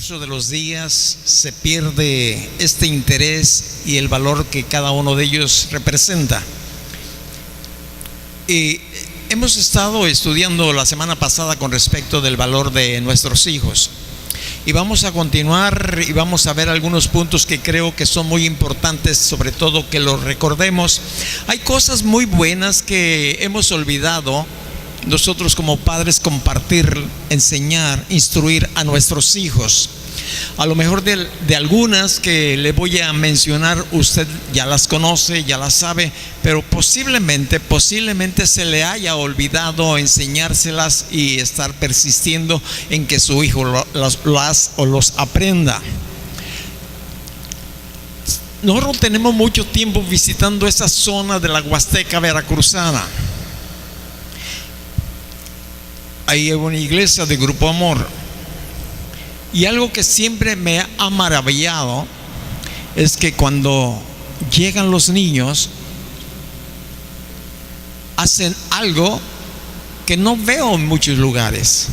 curso de los días se pierde este interés y el valor que cada uno de ellos representa. Y hemos estado estudiando la semana pasada con respecto del valor de nuestros hijos. Y vamos a continuar y vamos a ver algunos puntos que creo que son muy importantes, sobre todo que los recordemos. Hay cosas muy buenas que hemos olvidado nosotros como padres compartir, enseñar, instruir a nuestros hijos. A lo mejor de algunas que le voy a mencionar, usted ya las conoce, ya las sabe, pero posiblemente se le haya olvidado enseñárselas y estar persistiendo en que su hijo los aprenda. Nosotros tenemos mucho tiempo visitando esa zona de la Huasteca veracruzana. Ahí hay una iglesia de Grupo Amor. Y algo que siempre me ha maravillado es que cuando llegan los niños, hacen algo que no veo en muchos lugares.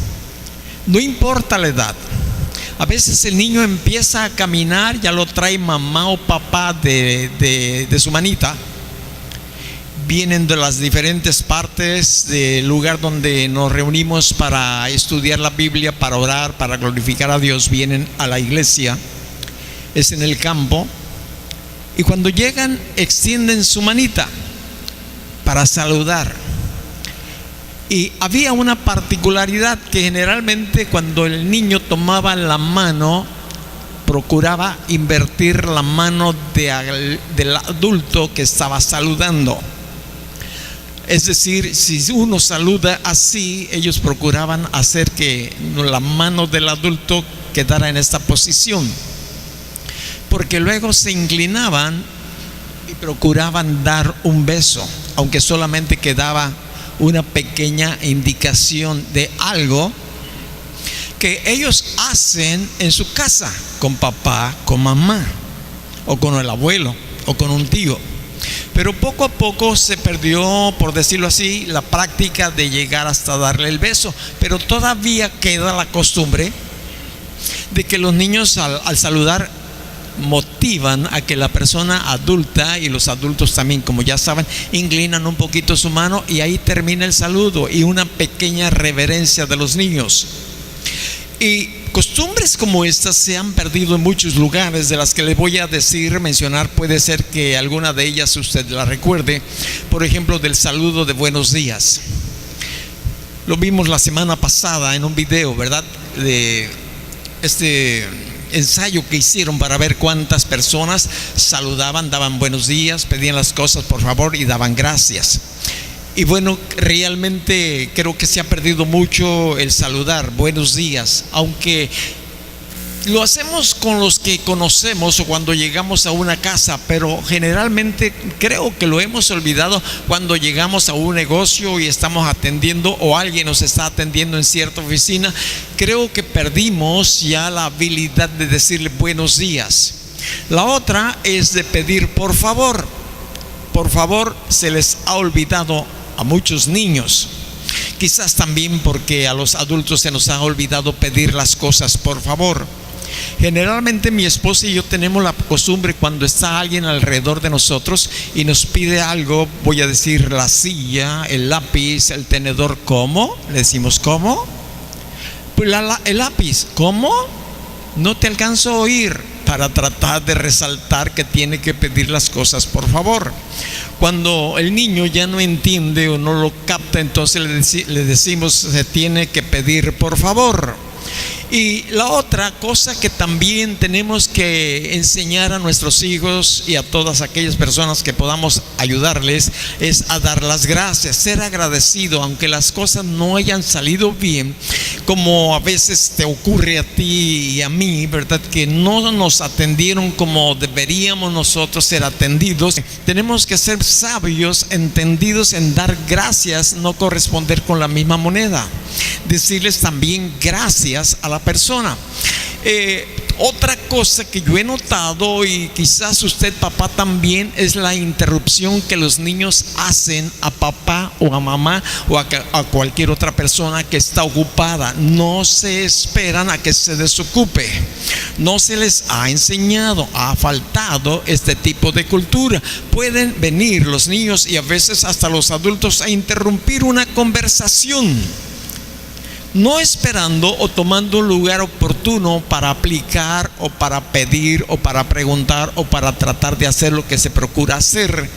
No importa la edad. A veces el niño empieza a caminar, ya lo trae mamá o papá de su manita. Vienen de las diferentes partes del lugar donde nos reunimos para estudiar la Biblia, para orar, para glorificar a Dios. Vienen a la iglesia, es en el campo, y cuando llegan extienden su manita para saludar. Y había una particularidad que generalmente cuando el niño tomaba la mano, procuraba invertir la mano del adulto que estaba saludando. Es decir, si uno saluda así, ellos procuraban hacer que la mano del adulto quedara en esta posición, porque luego se inclinaban y procuraban dar un beso, aunque solamente quedaba una pequeña indicación de algo que ellos hacen en su casa, con papá, con mamá, o con el abuelo, o con un tío. Pero poco a poco se perdió, por decirlo así, la práctica de llegar hasta darle el beso. Pero todavía queda la costumbre de que los niños al saludar motivan a que la persona adulta, y los adultos también, como ya saben, inclinan un poquito su mano y ahí termina el saludo y una pequeña reverencia de los niños. Y costumbres como estas se han perdido en muchos lugares. De las que le voy a mencionar, puede ser que alguna de ellas usted la recuerde. Por ejemplo, del saludo de buenos días. Lo vimos la semana pasada en un video, ¿verdad? De este ensayo que hicieron para ver cuántas personas saludaban, daban buenos días, pedían las cosas por favor y daban gracias. Y bueno, realmente creo que se ha perdido mucho el saludar, buenos días, aunque lo hacemos con los que conocemos o cuando llegamos a una casa, pero generalmente creo que lo hemos olvidado cuando llegamos a un negocio y estamos atendiendo o alguien nos está atendiendo en cierta oficina. Creo que perdimos ya la habilidad de decirle buenos días. La otra es de pedir por favor. Por favor se les ha olvidado a muchos niños, quizás también porque a los adultos se nos ha olvidado pedir las cosas por favor. Generalmente mi esposa y yo tenemos la costumbre, cuando está alguien alrededor de nosotros y nos pide algo, voy a decir la silla, el lápiz, el tenedor, ¿cómo? Le decimos ¿cómo? Pues el lápiz, ¿cómo? No te alcanzo a oír, para tratar de resaltar que tiene que pedir las cosas por favor. Cuando el niño ya no entiende o no lo capta, entonces le decimos se tiene que pedir por favor. Y la otra cosa que también tenemos que enseñar a nuestros hijos y a todas aquellas personas que podamos ayudarles es a dar las gracias, ser agradecido, aunque las cosas no hayan salido bien, como a veces te ocurre a ti y a mí, ¿verdad? Que no nos atendieron como deberíamos nosotros ser atendidos. Tenemos que ser sabios, entendidos en dar gracias, no corresponder con la misma moneda. Decirles también gracias a la persona. Otra cosa que yo he notado, y quizás usted papá también, es la interrupción que los niños hacen a papá o a mamá o a cualquier otra persona que está ocupada. No se esperan a que se desocupe. No se les ha enseñado, ha faltado este tipo de cultura. Pueden venir los niños y a veces hasta los adultos a interrumpir una conversación, no esperando o tomando un lugar oportuno para aplicar o para pedir o para preguntar o para tratar de hacer lo que se procura hacer.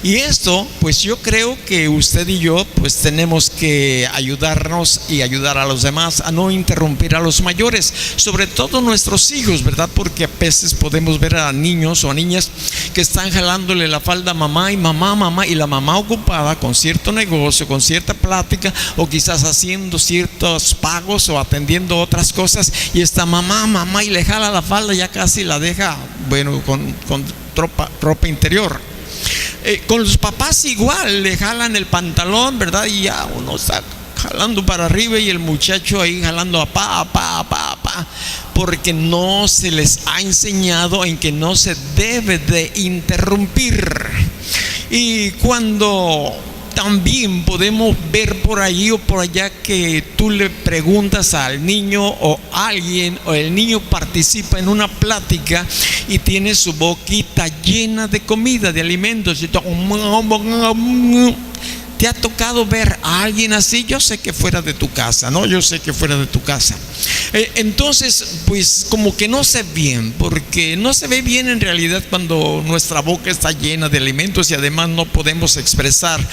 Y esto, pues yo creo que usted y yo pues tenemos que ayudarnos y ayudar a los demás a no interrumpir a los mayores, sobre todo nuestros hijos, ¿verdad? Porque a veces podemos ver a niños o a niñas que están jalándole la falda a mamá y mamá, y la mamá ocupada con cierto negocio, con cierta plática, o quizás haciendo ciertos pagos o atendiendo otras cosas, y está mamá y le jala la falda, ya casi la deja, bueno, con ropa interior. Con los papás igual, le jalan el pantalón, ¿verdad? Y ya uno está jalando para arriba y el muchacho ahí jalando a pa, porque no se les ha enseñado en que no se debe de interrumpir. Y cuando también podemos ver por allí o por allá que tú le preguntas al niño o a alguien, o el niño participa en una plática y tiene su boquita llena de comida, de alimentos, y ¿te ha tocado ver a alguien así? Yo sé que fuera de tu casa, ¿no? Yo sé que fuera de tu casa. Entonces, pues como que no se ve bien, porque no se ve bien en realidad cuando nuestra boca está llena de alimentos y además no podemos expresar.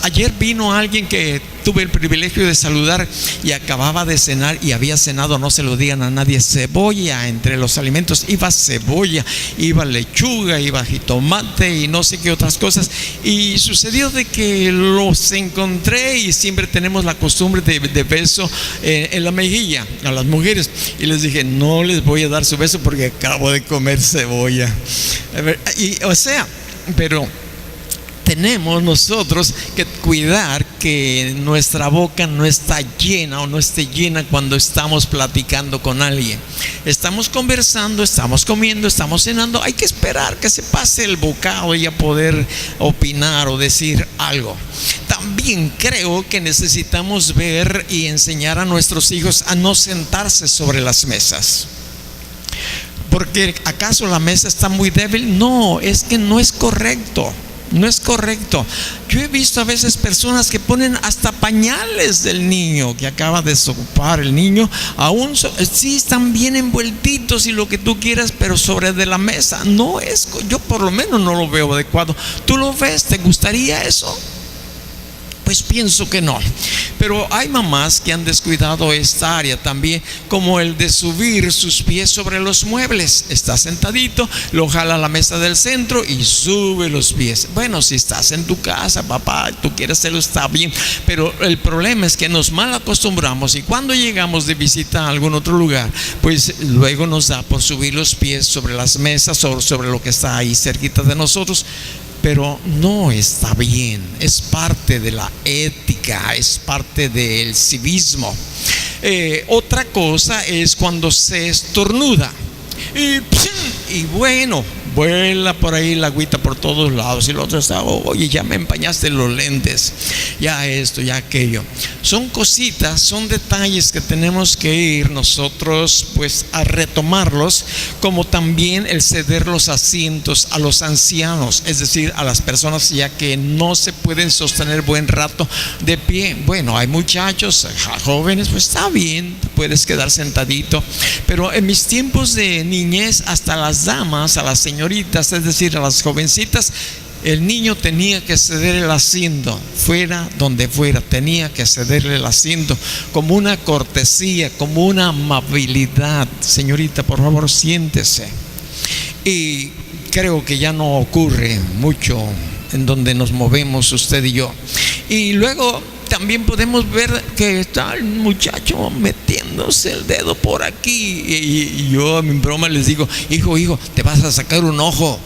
Ayer vino alguien que tuve el privilegio de saludar y acababa de cenar y había cenado, no se lo digan a nadie, cebolla entre los alimentos. Iba cebolla, iba lechuga, iba jitomate y no sé qué otras cosas. Y sucedió de que los encontré, y siempre tenemos la costumbre de beso en la mejilla a las mujeres, y les dije, no les voy a dar su beso porque acabo de comer cebolla. Pero tenemos nosotros que cuidar que nuestra boca no está llena o no esté llena cuando estamos platicando con alguien. Estamos conversando, estamos comiendo, estamos cenando. Hay que esperar que se pase el bocado y a poder opinar o decir algo. También creo que necesitamos ver y enseñar a nuestros hijos a no sentarse sobre las mesas. Porque ¿acaso la mesa está muy débil? No, es que no es correcto. No es correcto. Yo he visto a veces personas que ponen hasta pañales del niño que acaba de desocupar el niño, aún sí están bien envueltitos y lo que tú quieras, pero sobre de la mesa. No es, yo por lo menos no lo veo adecuado. ¿Tú lo ves? ¿Te gustaría eso? Pues pienso que no. Pero hay mamás que han descuidado esta área también, como el de subir sus pies sobre los muebles. Está sentadito, lo jala a la mesa del centro y sube los pies. Bueno, si estás en tu casa, papá, tú quieres hacerlo, está bien. Pero el problema es que nos mal acostumbramos, y cuando llegamos de visita a algún otro lugar, pues luego nos da por subir los pies sobre las mesas o sobre lo que está ahí cerquita de nosotros. Pero no está bien, es parte de la ética, es parte del civismo. Otra cosa es cuando se estornuda y bueno, vuela por ahí la agüita por todos lados, y el otro está, oye, ya me empañaste los lentes, ya esto, ya aquello. Son cositas, son detalles que tenemos que ir nosotros pues a retomarlos, como también el ceder los asientos a los ancianos, es decir, a las personas ya que no se pueden sostener buen rato de pie. Bueno, hay muchachos jóvenes, pues está bien, puedes quedar sentadito, pero en mis tiempos de niñez, hasta las damas, a las señoritas, es decir, a las jovencitas, el niño tenía que ceder el asiento, fuera donde fuera, tenía que cederle el asiento como una cortesía, como una amabilidad. Señorita, por favor, siéntese. Y creo que ya no ocurre mucho en donde nos movemos usted y yo. Y luego también podemos ver que está el muchacho metiéndose el dedo por aquí, y yo a mi broma les digo, hijo, te vas a sacar un ojo.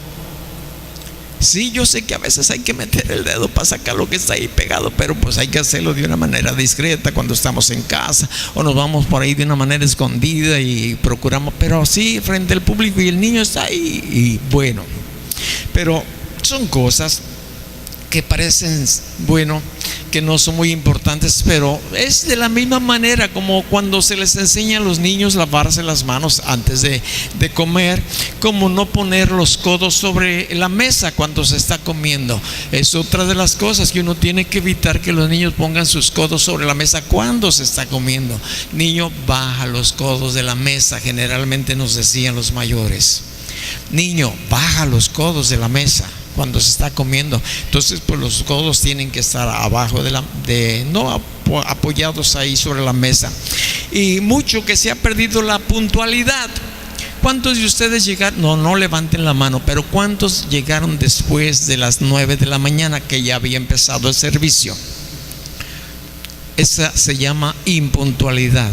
Sí, yo sé que a veces hay que meter el dedo para sacar lo que está ahí pegado, pero pues hay que hacerlo de una manera discreta cuando estamos en casa, o nos vamos por ahí de una manera escondida y procuramos, pero así frente al público y el niño está ahí, y bueno, pero son cosas que parecen, bueno, que no son muy importantes, pero es de la misma manera como cuando se les enseña a los niños lavarse las manos antes de comer, como no poner los codos sobre la mesa cuando se está comiendo. Es otra de las cosas que uno tiene que evitar, que los niños pongan sus codos sobre la mesa cuando se está comiendo. Niño, baja los codos de la mesa, generalmente nos decían los mayores. Niño, baja los codos de la mesa cuando se está comiendo. Entonces, pues los codos tienen que estar abajo no apoyados ahí sobre la mesa. Y mucho que se ha perdido la puntualidad. ¿Cuántos de ustedes llegaron? No levanten la mano, pero ¿cuántos llegaron después de las 9 de la mañana que ya había empezado el servicio? Esa se llama impuntualidad.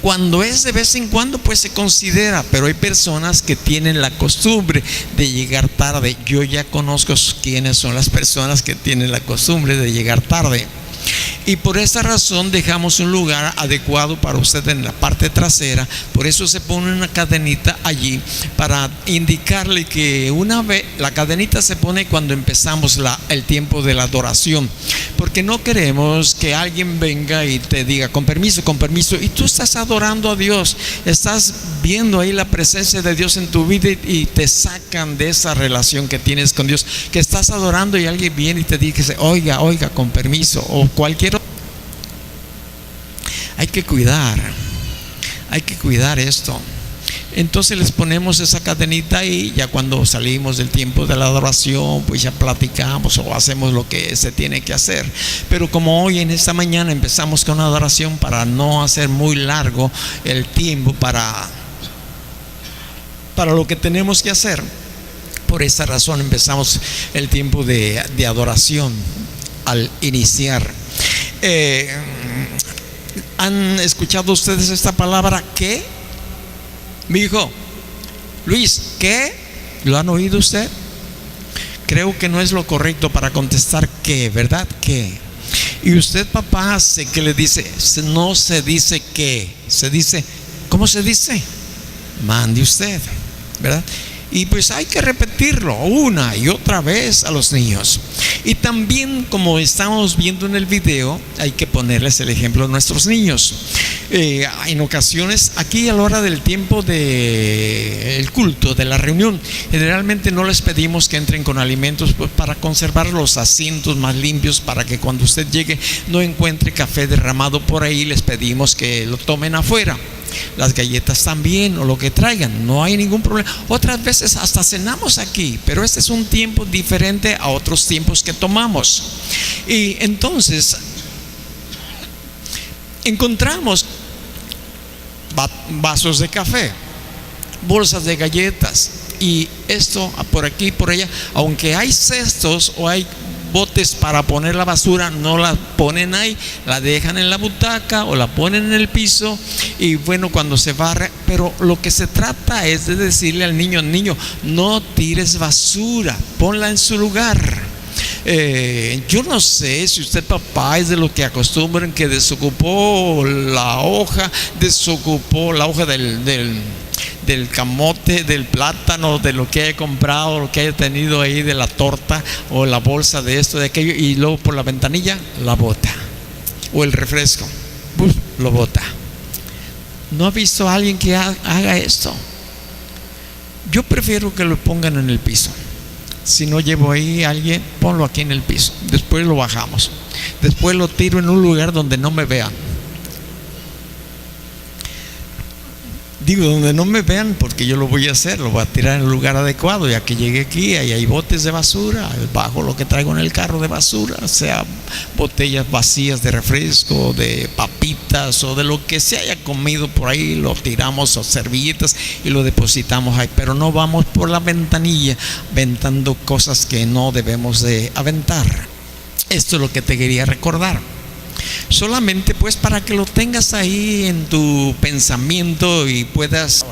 Cuando es de vez en cuando, pues se considera, pero hay personas que tienen la costumbre de llegar tarde. Yo ya conozco quiénes son las personas que tienen la costumbre de llegar tarde. Y por esa razón dejamos un lugar adecuado para usted en la parte trasera. Por eso se pone una cadenita allí para indicarle que una vez, la cadenita se pone cuando empezamos el tiempo de la adoración, porque no queremos que alguien venga y te diga con permiso, y tú estás adorando a Dios, estás viendo ahí la presencia de Dios en tu vida y te sacan de esa relación que tienes con Dios, que estás adorando y alguien viene y te dice oiga, con permiso, o cualquier otro. Hay que cuidar esto. Entonces les ponemos esa cadenita y ya cuando salimos del tiempo de la adoración, pues ya platicamos o hacemos lo que se tiene que hacer. Pero como hoy en esta mañana empezamos con una adoración, para no hacer muy largo el tiempo para lo que tenemos que hacer, por esa razón empezamos el tiempo de adoración al iniciar. ¿Han escuchado ustedes esta palabra qué? Mi hijo Luis, ¿qué? ¿Lo han oído usted? Creo que no es lo correcto para contestar qué, ¿verdad? ¿Qué? Y usted, papá, sé que le dice, no se dice qué, se dice, ¿cómo se dice? Mande usted, ¿verdad? Y pues hay que repetirlo una y otra vez a los niños. Y también, como estamos viendo en el video, hay que ponerles el ejemplo a nuestros niños. En ocasiones, aquí a la hora del tiempo del culto, de la reunión, generalmente no les pedimos que entren con alimentos, pues, para conservar los asientos más limpios, para que cuando usted llegue no encuentre café derramado por ahí. Les pedimos que lo tomen afuera. Las galletas también, o lo que traigan, no hay ningún problema. Otras veces hasta cenamos aquí, pero este es un tiempo diferente a otros tiempos que tomamos. Y entonces encontramos vasos de café, bolsas de galletas, y esto por aquí y por allá. Aunque hay cestos o hay botes para poner la basura, no la ponen ahí, la dejan en la butaca o la ponen en el piso, y bueno, cuando se barre. Pero lo que se trata es de decirle al niño, no tires basura, ponla en su lugar. Yo no sé si usted, papá, es de lo que acostumbran que desocupó la hoja del camote, del plátano, de lo que haya comprado, lo que haya tenido ahí, de la torta o la bolsa de esto, de aquello, y luego por la ventanilla la bota, o el refresco, lo bota. ¿No ha visto a alguien que haga esto? Yo prefiero que lo pongan en el piso. Si no llevo ahí a alguien, ponlo aquí en el piso. Después lo bajamos. Después lo tiro en un lugar donde no me vean. Digo, donde no me vean, porque yo lo voy a hacer, lo voy a tirar en el lugar adecuado. Ya que llegue aquí, ahí hay botes de basura, bajo lo que traigo en el carro de basura, sea botellas vacías de refresco, de papitas o de lo que se haya comido por ahí, lo tiramos, o servilletas, y lo depositamos ahí. Pero no vamos por la ventanilla aventando cosas que no debemos de aventar. Esto es lo que te quería recordar. Solamente pues para que lo tengas ahí en tu pensamiento y puedas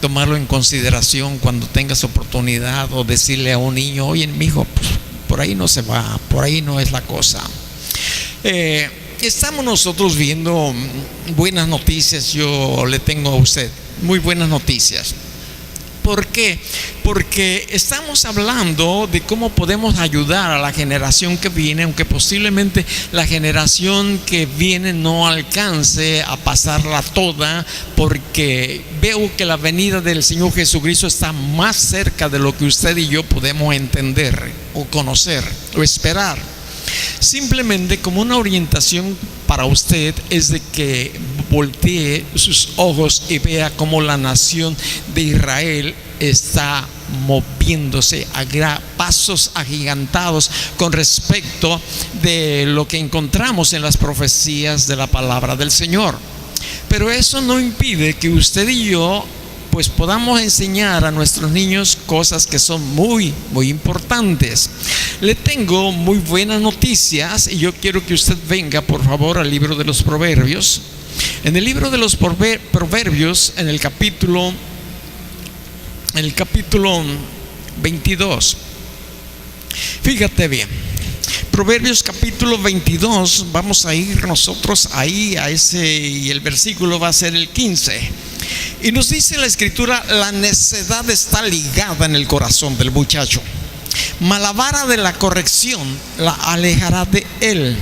tomarlo en consideración cuando tengas oportunidad, o decirle a un niño, oye, mijo, pues, por ahí no se va, por ahí no es la cosa. Estamos nosotros viendo buenas noticias. Yo le tengo a usted muy buenas noticias. ¿Por qué? Porque estamos hablando de cómo podemos ayudar a la generación que viene, aunque posiblemente la generación que viene no alcance a pasarla toda, porque veo que la venida del Señor Jesucristo está más cerca de lo que usted y yo podemos entender o conocer o esperar. Simplemente como una orientación para usted es de que voltee sus ojos y vea cómo la nación de Israel está moviéndose a pasos agigantados con respecto de lo que encontramos en las profecías de la palabra del Señor. Pero eso no impide que usted y yo pues podamos enseñar a nuestros niños cosas que son muy, muy importantes. Le tengo muy buenas noticias y yo quiero que usted venga por favor al libro de los Proverbios. En el libro de los Proverbios, en el capítulo 22, fíjate bien, Proverbios capítulo 22, vamos a ir nosotros ahí a ese, y el versículo va a ser el 15. Y nos dice la escritura: la necedad está ligada en el corazón del muchacho, mas la vara de la corrección la alejará de él.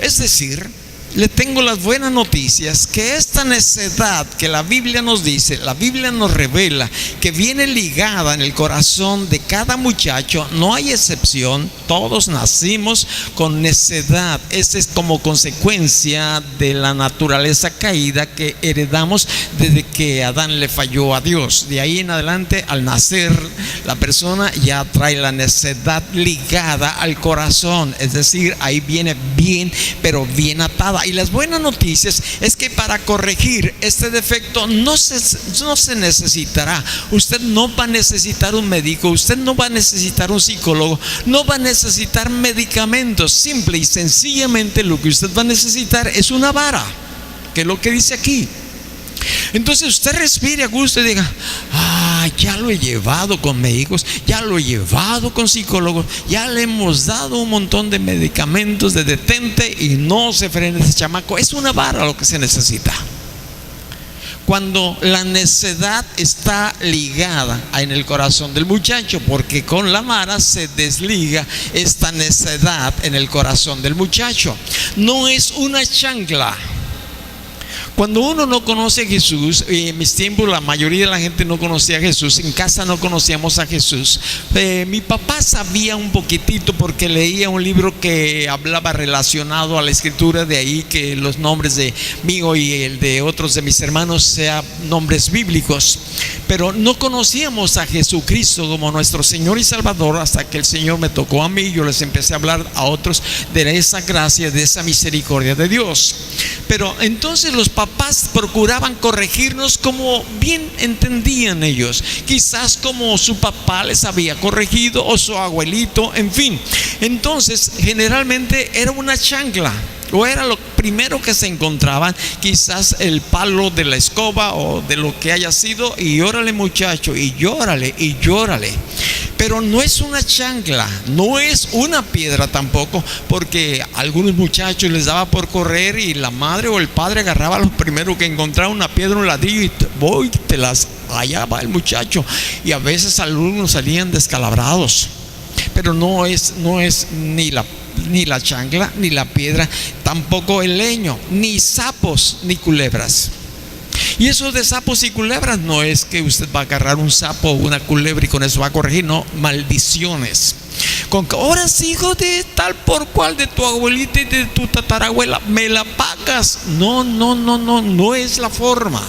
Es decir, le tengo las buenas noticias, que esta necedad que la Biblia nos dice, la Biblia nos revela que viene ligada en el corazón de cada muchacho. No hay excepción, todos nacimos con necedad. Esta es como consecuencia de la naturaleza caída que heredamos desde que Adán le falló a Dios. De ahí en adelante, al nacer, la persona ya trae la necedad ligada al corazón. Es decir, ahí viene bien, pero bien atada. Y las buenas noticias es que para corregir este defecto no se necesitará. Usted no va a necesitar un médico, usted no va a necesitar un psicólogo, no va a necesitar medicamentos. Simple y sencillamente lo que usted va a necesitar es una vara, que es lo que dice aquí. Entonces usted respire a gusto y diga: ya lo he llevado con médicos, ya lo he llevado con psicólogos, ya le hemos dado un montón de medicamentos de detente y no se frena ese chamaco. Es una vara lo que se necesita. Cuando la necedad está ligada en el corazón del muchacho, porque con la vara se desliga esta necedad en el corazón del muchacho. No es una chancla. Cuando uno no conoce a Jesús, en mis tiempos la mayoría de la gente no conocía a Jesús, en casa no conocíamos a Jesús. Mi papá sabía un poquitito porque leía un libro que hablaba relacionado a la escritura, de ahí que los nombres de mío y el de otros de mis hermanos sean nombres bíblicos. Pero no conocíamos a Jesucristo como nuestro Señor y Salvador hasta que el Señor me tocó a mí y yo les empecé a hablar a otros de esa gracia, de esa misericordia de Dios. Pero entonces los papás procuraban corregirnos como bien entendían ellos, quizás como su papá les había corregido o su abuelito, en fin. Entonces generalmente era una chancla, o era lo primero que se encontraban, quizás el palo de la escoba o de lo que haya sido, y órale muchacho, y llórale, y llórale. Pero no es una chancla, no es una piedra tampoco, porque a algunos muchachos les daba por correr y la madre o el padre agarraba lo primero que encontraba, una piedra, un ladrillo, y te las hallaba el muchacho, y a veces alumnos salían descalabrados. Pero no es ni la chancla, ni la piedra, tampoco el leño, ni sapos, ni culebras. Y eso de sapos y culebras no es que usted va a agarrar un sapo o una culebra y con eso va a corregir, no, maldiciones. Con que ahora sí, hijo de tal por cual, de tu abuelita y de tu tatarabuela, me la pagas. No es la forma.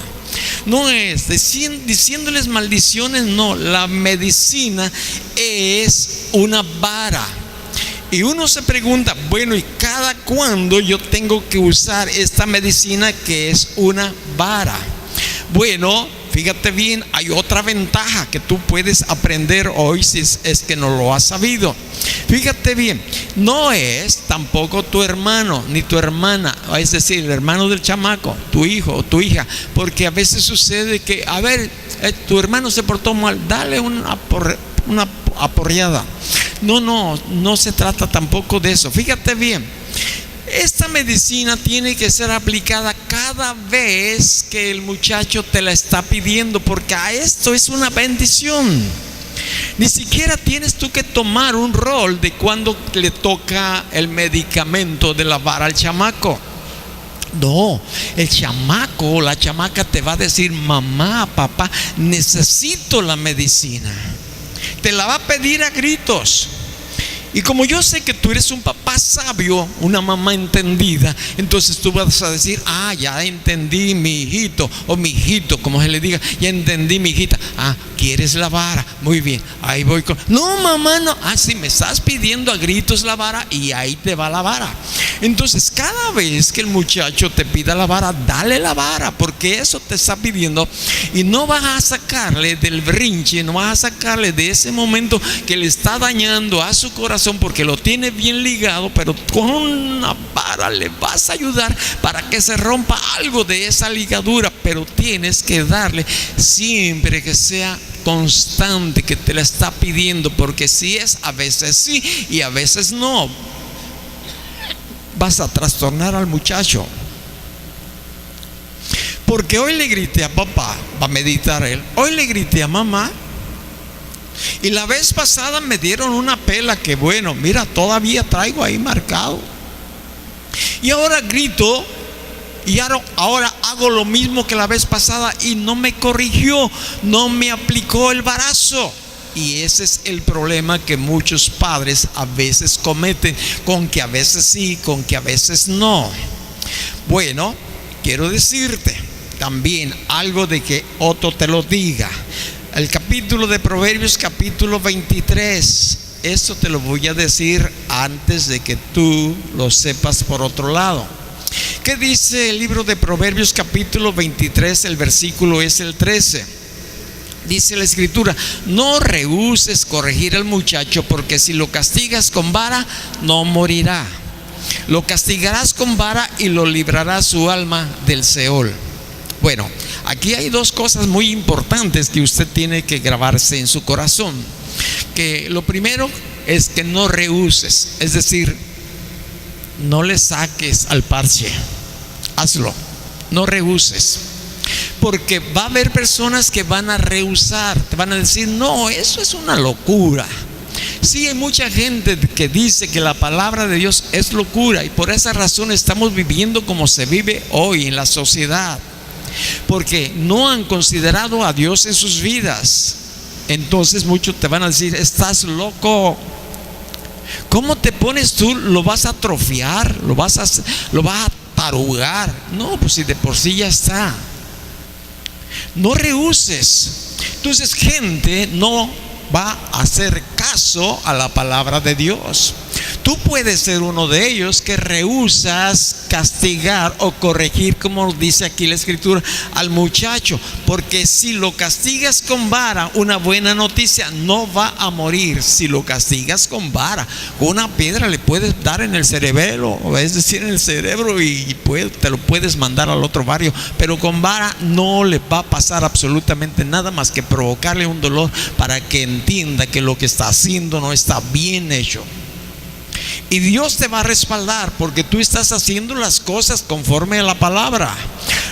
No es diciéndoles maldiciones, no. La medicina es una vara. Y uno se pregunta, bueno, ¿y cada cuándo yo tengo que usar esta medicina que es una vara? Bueno, fíjate bien, hay otra ventaja que tú puedes aprender hoy si es que no lo has sabido. Fíjate bien, no es tampoco tu hermano ni tu hermana, es decir, el hermano del chamaco, tu hijo o tu hija, porque a veces sucede que, a ver, tu hermano se portó mal, dale una aporreada. No se trata tampoco de eso. Fíjate bien, esta medicina tiene que ser aplicada cada vez que el muchacho te la está pidiendo, porque a esto es una bendición. Ni siquiera tienes tú que tomar un rol de cuando le toca el medicamento de lavar al chamaco. No, el chamaco o la chamaca te va a decir: mamá, papá, necesito la medicina. Te la va a pedir a gritos. Y como yo sé que tú eres un papá sabio, una mamá entendida, entonces tú vas a decir: ah, ya entendí, mi hijito, o mi hijito, como se le diga, ya entendí, mi hijita. Ah, ¿quieres la vara? Muy bien, ahí voy con... No, mamá, no. Ah, sí, me estás pidiendo a gritos la vara, y ahí te va la vara. Entonces, cada vez que el muchacho te pida la vara, dale la vara, porque eso te está pidiendo. Y no vas a sacarle del brinche, no vas a sacarle de ese momento que le está dañando a su corazón, porque lo tiene bien ligado, pero con una vara le vas a ayudar para que se rompa algo de esa ligadura. Pero tienes que darle siempre que sea constante, que te la está pidiendo, porque si es a veces sí y a veces no, vas a trastornar al muchacho. Porque hoy le grité a papá, va a meditar él, hoy le grité a mamá, y la vez pasada me dieron una pela que, bueno, mira, todavía traigo ahí marcado. Y ahora grito, y ahora hago lo mismo que la vez pasada, y no me corrigió, no me aplicó el varazo. Y ese es el problema que muchos padres a veces cometen, con que a veces sí, con que a veces no. Bueno, quiero decirte también algo de que otro te lo diga. El capítulo de Proverbios, capítulo 23. Esto te lo voy a decir antes de que tú lo sepas por otro lado. ¿Qué dice el libro de Proverbios, capítulo 23? El versículo es el 13. Dice la escritura: no rehúses corregir al muchacho, porque si lo castigas con vara, no morirá. Lo castigarás con vara y lo librará su alma del Seol. Bueno, aquí hay dos cosas muy importantes que usted tiene que grabarse en su corazón. Que lo primero es que no rehuses, es decir, no le saques al parche, hazlo, no rehuses. Porque va a haber personas que van a rehusar, te van a decir: no, eso es una locura. Sí, hay mucha gente que dice que la palabra de Dios es locura, y por esa razón estamos viviendo como se vive hoy en la sociedad, porque no han considerado a Dios en sus vidas. Entonces muchos te van a decir: estás loco. ¿Cómo te pones tú? ¿Lo vas a atrofiar? ¿Lo vas a tarugar? No, pues si de por sí ya está. No rehuses. Entonces gente no va a hacer caso a la palabra de Dios. Tú puedes ser uno de ellos que rehusas castigar o corregir, como dice aquí la escritura, al muchacho, porque si lo castigas con vara, una buena noticia, no va a morir. Si lo castigas con vara, con una piedra le puedes dar en el cerebelo, es decir, en el cerebro, y te lo puedes mandar al otro barrio, pero con vara no le va a pasar absolutamente nada más que provocarle un dolor para que entienda que lo que está haciendo no está bien hecho. Y Dios te va a respaldar, porque tú estás haciendo las cosas conforme a la palabra.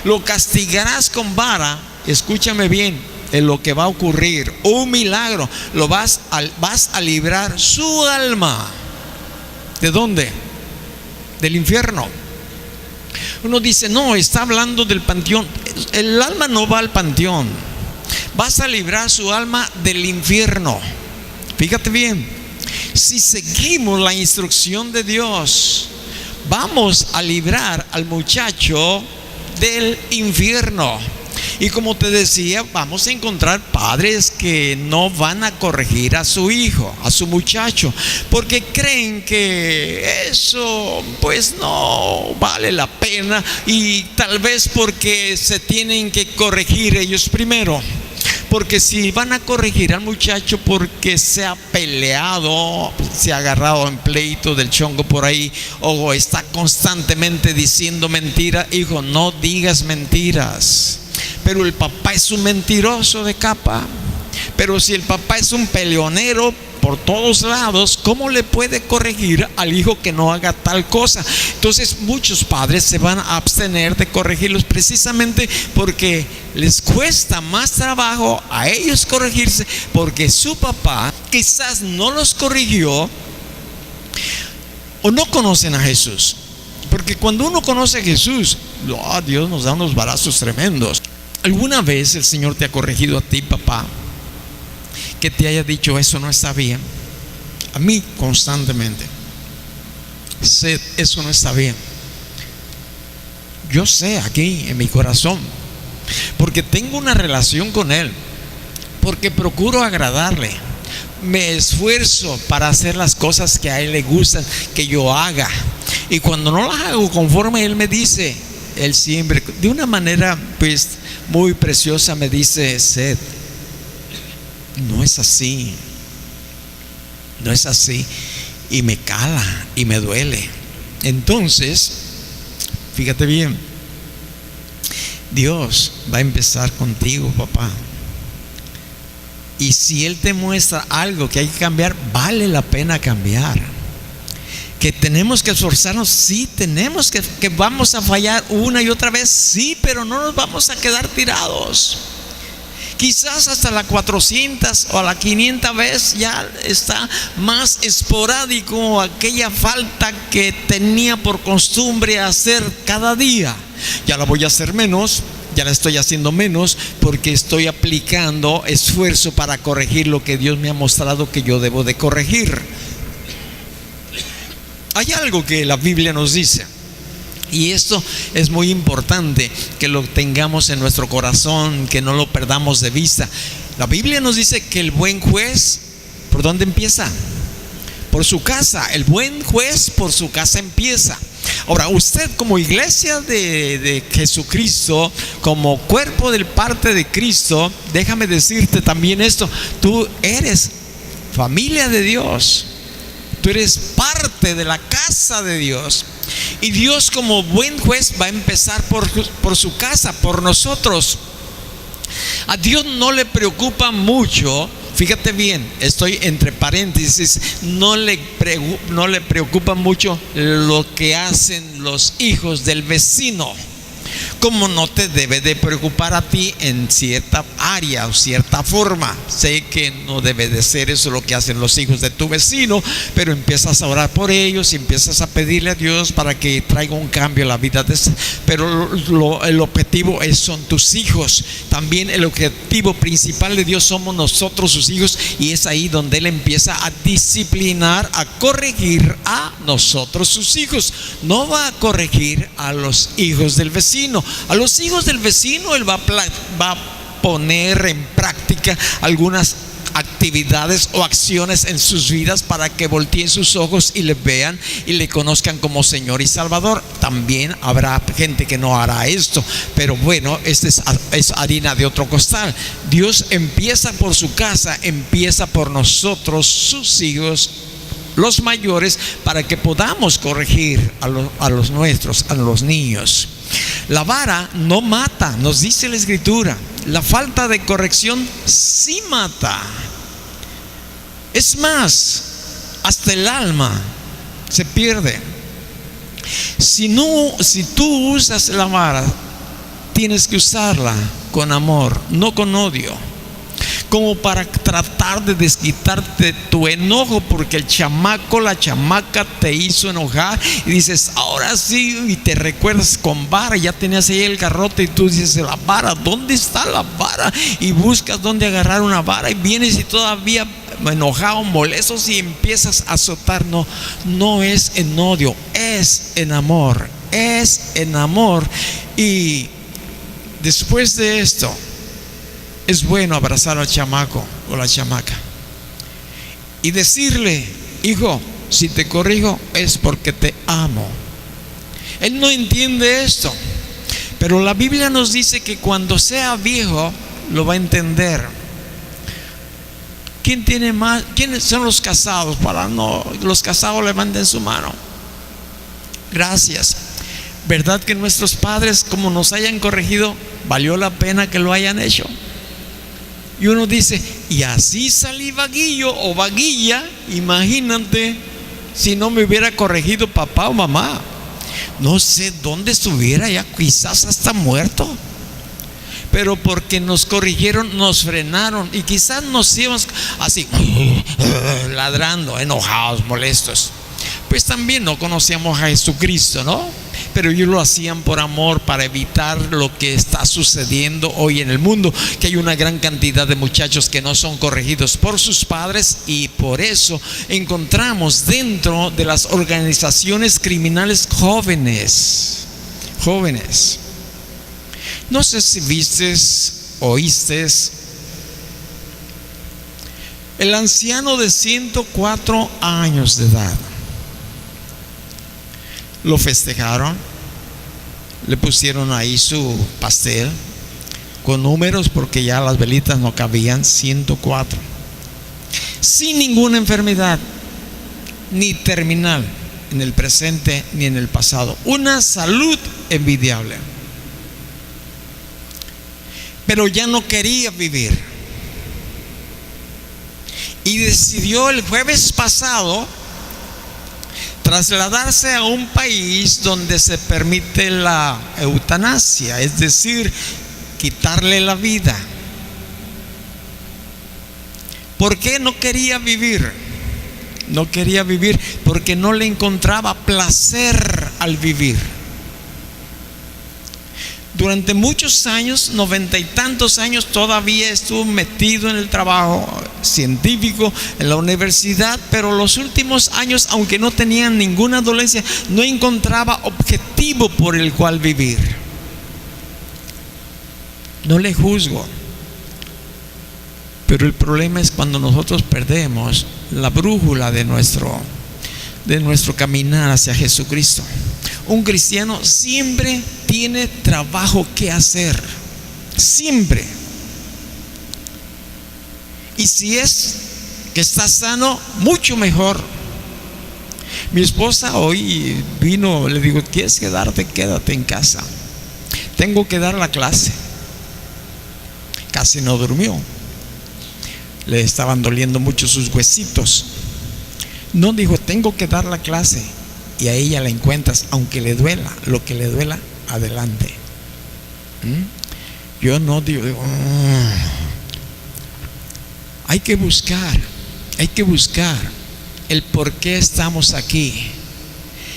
Lo castigarás con vara. Escúchame bien, en lo que va a ocurrir, un milagro. Vas a librar su alma. ¿De dónde? Del infierno. Uno dice: no, está hablando del panteón. El alma no va al panteón. Vas a librar su alma del infierno. Fíjate bien. Si seguimos la instrucción de Dios, vamos a librar al muchacho del infierno. Y como te decía, vamos a encontrar padres que no van a corregir a su hijo, a su muchacho, porque creen que eso pues no vale la pena, y tal vez porque se tienen que corregir ellos primero. Porque si van a corregir al muchacho porque se ha peleado, se ha agarrado en pleito del chongo por ahí, o está constantemente diciendo mentiras, hijo, no digas mentiras. Pero el papá es un mentiroso de capa. Pero si el papá es un peleonero, por todos lados, ¿cómo le puede corregir al hijo que no haga tal cosa? Entonces muchos padres se van a abstener de corregirlos precisamente porque les cuesta más trabajo a ellos corregirse, porque su papá quizás no los corrigió o no conocen a Jesús. Porque cuando uno conoce a Jesús, Dios nos da unos balazos tremendos. ¿Alguna vez el Señor te ha corregido a ti, papá, que te haya dicho eso no está bien? A mí constantemente: Seth, eso no está bien. Yo sé aquí en mi corazón, porque tengo una relación con Él, porque procuro agradarle, me esfuerzo para hacer las cosas que a Él le gustan que yo haga, y cuando no las hago conforme Él me dice, Él siempre de una manera pues muy preciosa me dice: Seth, no es así, no es así. Y me cala y me duele. Entonces, fíjate bien, Dios va a empezar contigo, papá. Y si Él te muestra algo que hay que cambiar, vale la pena cambiar. Que tenemos que esforzarnos, sí, tenemos que vamos a fallar una y otra vez, sí, pero no nos vamos a quedar tirados. Quizás hasta la 400 o a la 500 vez ya está más esporádico aquella falta que tenía por costumbre hacer cada día. Ya la voy a hacer menos, ya la estoy haciendo menos, porque estoy aplicando esfuerzo para corregir lo que Dios me ha mostrado que yo debo de corregir. Hay algo que la Biblia nos dice, y esto es muy importante que lo tengamos en nuestro corazón, que no lo perdamos de vista. La Biblia nos dice que el buen juez, ¿por dónde empieza? Por su casa. El buen juez por su casa empieza. Ahora, usted como iglesia de Jesucristo, como cuerpo del parte de Cristo, déjame decirte también esto: tú eres familia de Dios. Tú eres parte de la casa de Dios. Y Dios, como buen juez, va a empezar por su casa, por nosotros. A Dios no le preocupa mucho, fíjate bien, estoy entre paréntesis, no le preocupa mucho lo que hacen los hijos del vecino, como no te debe de preocupar a ti en cierta área o cierta forma. Sé que no debe de ser eso lo que hacen los hijos de tu vecino, pero empiezas a orar por ellos y empiezas a pedirle a Dios para que traiga un cambio en la vida de ese. Pero el objetivo son tus hijos. También el objetivo principal de Dios somos nosotros, sus hijos, y es ahí donde Él empieza a disciplinar, a corregir a nosotros, sus hijos. No va a corregir a los hijos del vecino. A los hijos del vecino Él va a poner en práctica algunas actividades o acciones en sus vidas para que volteen sus ojos y le vean y le conozcan como Señor y Salvador. También habrá gente que no hará esto, pero bueno, esta es harina de otro costal. Dios empieza por su casa, empieza por nosotros, sus hijos, los mayores, para que podamos corregir a los nuestros, a los niños. La vara no mata, nos dice la Escritura. La falta de corrección sí mata. Es más, hasta el alma se pierde. Si tú usas la vara, tienes que usarla con amor, no con odio, como para tratar de desquitarte tu enojo porque el chamaco, la chamaca te hizo enojar y dices, ahora sí, y te recuerdas con vara. Ya tenías ahí el garrote y tú dices, la vara, ¿dónde está la vara? Y buscas dónde agarrar una vara y vienes y todavía enojado, molesto, y empiezas a azotar. No es en odio, es en amor, es en amor. Y después de esto, es bueno abrazar al chamaco o la chamaca y decirle, hijo, si te corrijo es porque te amo. Él no entiende esto, pero la Biblia nos dice que cuando sea viejo lo va a entender. ¿Quién tiene más? ¿Quiénes son los casados? Los casados levanten su mano. Gracias. ¿Verdad que nuestros padres, como nos hayan corregido, valió la pena que lo hayan hecho? Y uno dice, y así salí vaguillo o vaguilla, imagínate si no me hubiera corregido papá o mamá. No sé dónde estuviera ya, quizás hasta muerto. Pero porque nos corrigieron, nos frenaron, y quizás nos íbamos así ladrando, enojados, molestos. Pues también no conocíamos a Jesucristo, ¿no? Pero ellos lo hacían por amor, para evitar lo que está sucediendo hoy en el mundo, que hay una gran cantidad de muchachos que no son corregidos por sus padres, y por eso encontramos dentro de las organizaciones criminales jóvenes. No sé si vistes, oíste, el anciano de 104 años de edad. Lo festejaron, le pusieron ahí su pastel con números, porque ya las velitas no cabían, 104, sin ninguna enfermedad, ni terminal, en el presente ni en el pasado, una salud envidiable. Pero ya no quería vivir, y decidió el jueves pasado trasladarse a un país donde se permite la eutanasia, es decir, quitarle la vida. ¿Por qué no quería vivir? No quería vivir porque no le encontraba placer al vivir. Durante muchos años, 90 y tantos años, todavía estuvo metido en el trabajo científico en la universidad, pero los últimos años, aunque no tenía ninguna dolencia, no encontraba objetivo por el cual vivir. No le juzgo, pero el problema es cuando nosotros perdemos la brújula de nuestro caminar hacia Jesucristo. Un cristiano siempre tiene trabajo que hacer, siempre. Y si es que está sano, mucho mejor. Mi esposa hoy vino, le digo, ¿quieres quedarte? Quédate en casa. Tengo que dar la clase. Casi no durmió. Le estaban doliendo mucho sus huesitos. No, dijo, tengo que dar la clase. Y a ella la encuentras, aunque le duela, lo que le duela, adelante. Yo no digo, hay que buscar el por qué estamos aquí.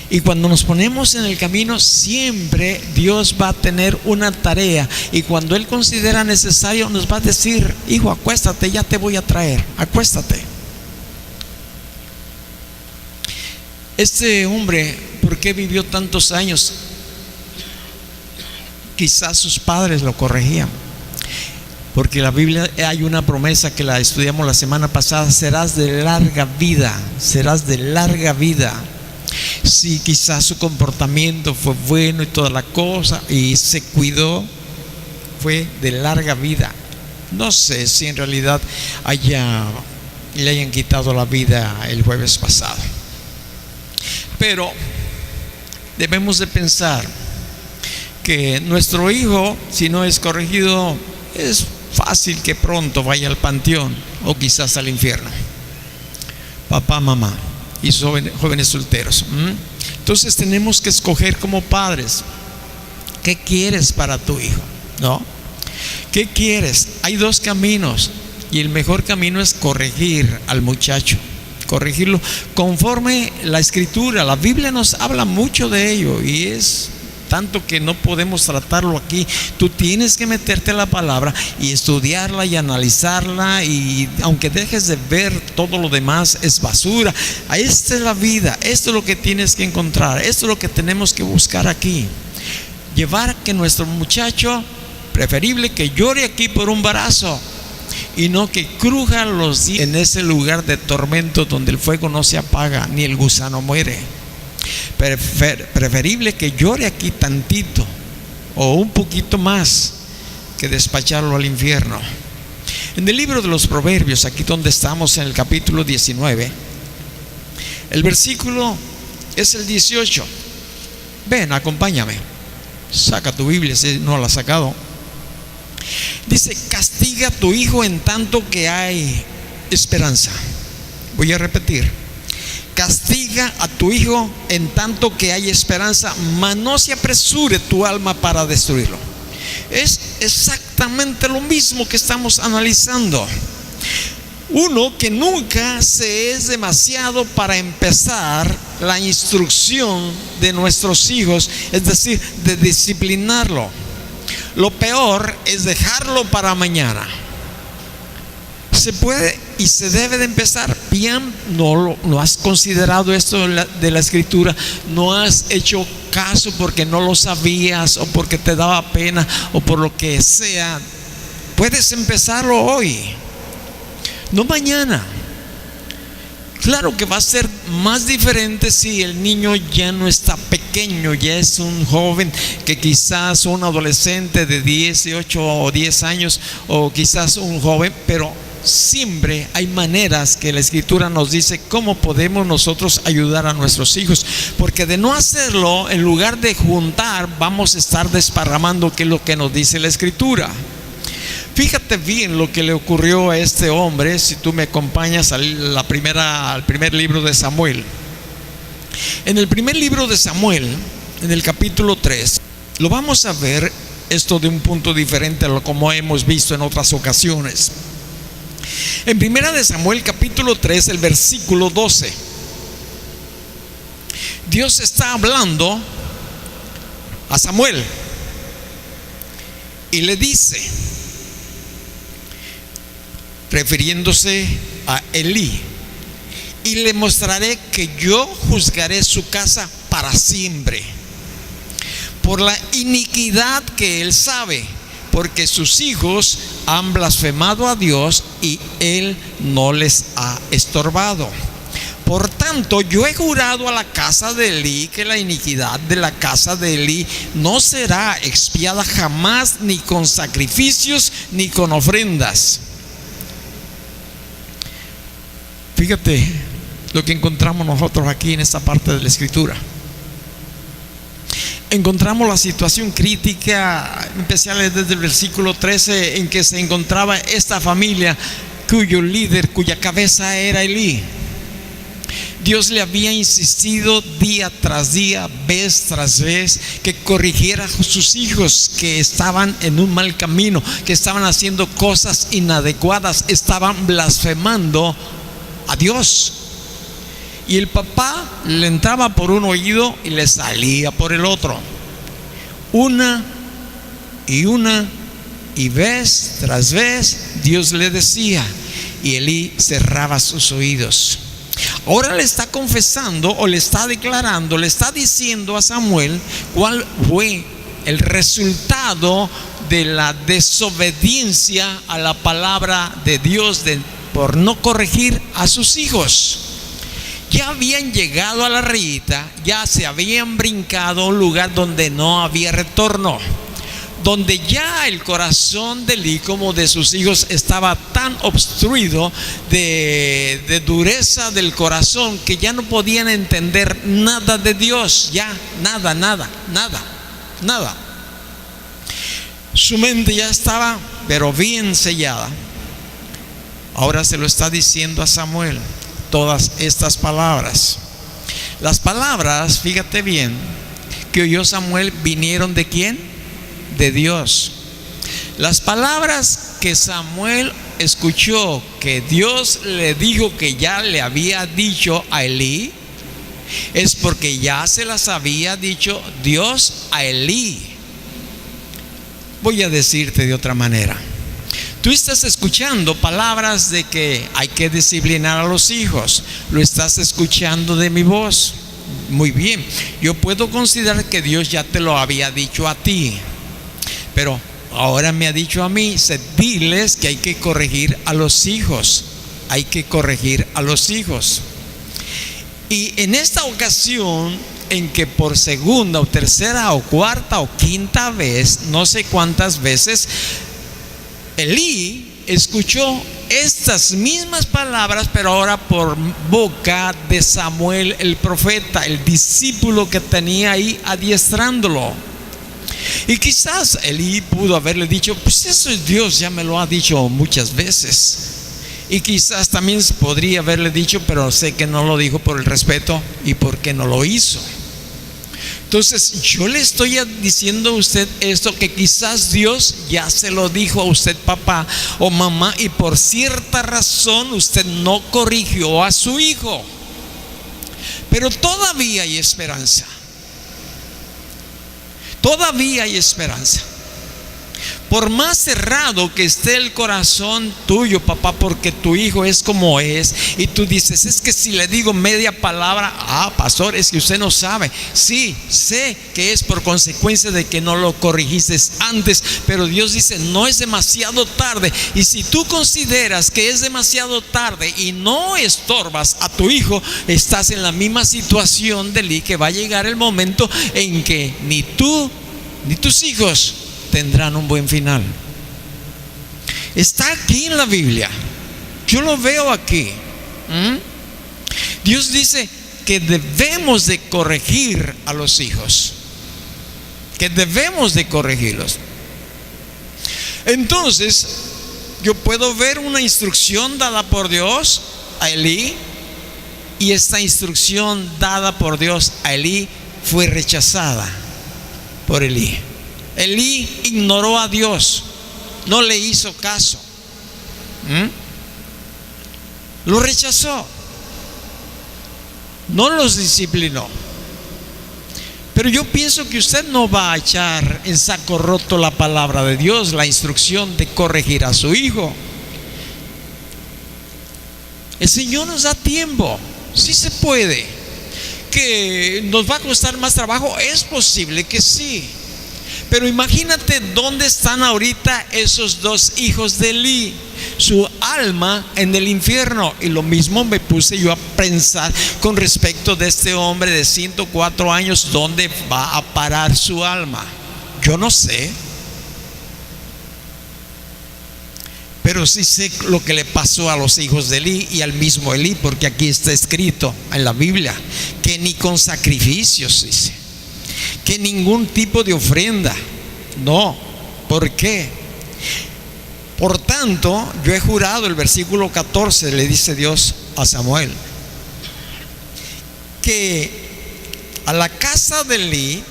Y cuando nos ponemos en el camino, siempre Dios va a tener una tarea, y cuando Él considera necesario, nos va a decir, hijo, acuéstate, ya te voy a traer, acuéstate. Este hombre, ¿por qué vivió tantos años? Quizás sus padres lo corregían, porque la Biblia hay una promesa que la estudiamos la semana pasada: serás de larga vida, serás de larga vida. Sí, quizás su comportamiento fue bueno y toda la cosa, y se cuidó, fue de larga vida. No sé si en realidad le hayan quitado la vida el jueves pasado. Pero debemos de pensar que nuestro hijo, si no es corregido, es fácil que pronto vaya al panteón o quizás al infierno. Papá, mamá y jóvenes solteros. Entonces tenemos que escoger como padres, ¿qué quieres para tu hijo? ¿No? ¿Qué quieres? Hay dos caminos, y el mejor camino es corregir al muchacho, corregirlo conforme la Escritura. La Biblia nos habla mucho de ello, y es tanto que no podemos tratarlo aquí. Tú tienes que meterte a la palabra y estudiarla y analizarla, y aunque dejes de ver todo lo demás, es basura. Esta es la vida, esto es lo que tienes que encontrar, esto es lo que tenemos que buscar aquí. Llevar que nuestro muchacho, preferible que llore aquí por un embarazo, y no que cruja los días en ese lugar de tormento donde el fuego no se apaga ni el gusano muere. Preferible que llore aquí tantito o un poquito más que despacharlo al infierno. En el libro de los Proverbios, aquí donde estamos en el capítulo 19, el versículo es el 18. Ven, acompáñame. Saca tu Biblia si no la has sacado. Dice: castiga a tu hijo en tanto que hay esperanza. Voy a repetir: castiga a tu hijo en tanto que hay esperanza, mas no se apresure tu alma para destruirlo. Es exactamente lo mismo que estamos analizando. Uno, que nunca se es demasiado para empezar la instrucción de nuestros hijos, es decir, de disciplinarlo. Lo peor es dejarlo para mañana. Se puede y se debe de empezar bien. No has considerado esto de la escritura, no has hecho caso porque no lo sabías o porque te daba pena o por lo que sea. Puedes empezarlo hoy, no mañana. Claro que va a ser más diferente si el niño ya no está pequeño, ya es un joven, que quizás un adolescente de 18 o 10 años, o quizás un joven, pero siempre hay maneras que la escritura nos dice cómo podemos nosotros ayudar a nuestros hijos, porque de no hacerlo, en lugar de juntar, vamos a estar desparramando, que es lo que nos dice la escritura. Fíjate bien lo que le ocurrió a este hombre, si tú me acompañas al primer libro de Samuel. En el primer libro de Samuel, en el capítulo 3, lo vamos a ver esto de un punto diferente a lo como hemos visto en otras ocasiones. En primera de Samuel, capítulo 3, el versículo 12, Dios está hablando a Samuel y le dice, refiriéndose a Elí: y le mostraré que yo juzgaré su casa para siempre por la iniquidad que él sabe, porque sus hijos han blasfemado a Dios y él no les ha estorbado. Por tanto, yo he jurado a la casa de Elí que la iniquidad de la casa de Elí no será expiada jamás, ni con sacrificios ni con ofrendas. Fíjate lo que encontramos nosotros aquí en esta parte de la escritura. Encontramos la situación crítica, especialmente desde el versículo 13, en que se encontraba esta familia cuyo líder, cuya cabeza era Elí. Dios le había insistido día tras día, vez tras vez, que corrigiera a sus hijos que estaban en un mal camino, que estaban haciendo cosas inadecuadas, estaban blasfemando a Dios. Y el papá le entraba por un oído y le salía por el otro. Una y vez tras vez Dios le decía, y Elí cerraba sus oídos. Ahora le está confesando, o le está declarando, le está diciendo a Samuel cuál fue el resultado de la desobediencia a la palabra de Dios, por no corregir a sus hijos. Ya habían llegado a la rayita, ya se habían brincado a un lugar donde no había retorno, donde ya el corazón de Elí como de sus hijos estaba tan obstruido de dureza del corazón, que ya no podían entender nada de Dios, ya nada. Su mente ya estaba pero bien sellada. Ahora se lo está diciendo a Samuel todas estas palabras. Las palabras, fíjate bien, que oyó Samuel vinieron ¿de quién? De Dios. Las palabras que Samuel escuchó, que Dios le dijo que ya le había dicho a Elí, es porque ya se las había dicho Dios a Elí. Voy a decirte de otra manera. Tú estás escuchando palabras de que hay que disciplinar a los hijos. Lo estás escuchando de mi voz. Muy bien, yo puedo considerar que Dios ya te lo había dicho a ti, pero ahora me ha dicho a mí, diles que hay que corregir a los hijos. Hay que corregir a los hijos. Y en esta ocasión, en que por segunda o tercera o cuarta o quinta vez, no sé cuántas veces, Elí escuchó estas mismas palabras, pero ahora por boca de Samuel el profeta, el discípulo que tenía ahí adiestrándolo. Y quizás Elí pudo haberle dicho, pues eso es Dios, ya me lo ha dicho muchas veces. Y quizás también podría haberle dicho, pero sé que no lo dijo por el respeto y porque no lo hizo. Entonces yo le estoy diciendo a usted esto, que quizás Dios ya se lo dijo a usted, papá o mamá, y por cierta razón usted no corrigió a su hijo. Pero todavía hay esperanza. Todavía hay esperanza. Por más cerrado que esté el corazón tuyo, papá, porque tu hijo es como es, y tú dices, es que si le digo media palabra, pastor, es que usted no sabe. Sí, sé que es por consecuencia de que no lo corrigiste antes, pero Dios dice, no es demasiado tarde. Y si tú consideras que es demasiado tarde y no estorbas a tu hijo, estás en la misma situación de Elí, que va a llegar el momento en que ni tú ni tus hijos tendrán un buen final. Está aquí en la Biblia. Yo lo veo aquí. Dios dice que debemos de corregir a los hijos, que debemos de corregirlos. Entonces yo puedo ver una instrucción dada por Dios a Elí, y esta instrucción dada por Dios a Elí fue rechazada por Elí. Elí ignoró a Dios, no le hizo caso, lo rechazó, no los disciplinó. Pero yo pienso que usted no va a echar en saco roto la palabra de Dios, la instrucción de corregir a su hijo. El Señor nos da tiempo, sí se puede. ¿Que nos va a costar más trabajo? Es posible que sí. Pero imagínate dónde están ahorita esos dos hijos de Elí, su alma en el infierno. Y lo mismo me puse yo a pensar con respecto de este hombre de 104 años, ¿dónde va a parar su alma? Yo no sé, pero sí sé lo que le pasó a los hijos de Elí y al mismo Elí, porque aquí está escrito en la Biblia que ni con sacrificios, dice, que ningún tipo de ofrenda. No, ¿por qué? Por tanto, yo he jurado, el versículo 14 le dice Dios a Samuel, que a la casa de Elí,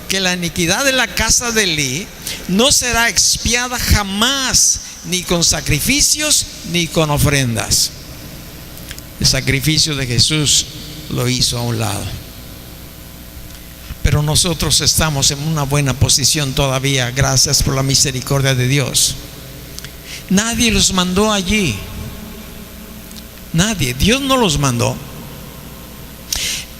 que la iniquidad de la casa de Elí no será expiada jamás, ni con sacrificios ni con ofrendas. El sacrificio de Jesús lo hizo a un lado. Pero nosotros estamos en una buena posición todavía, gracias por la misericordia de Dios. Nadie los mandó allí. Nadie, Dios no los mandó.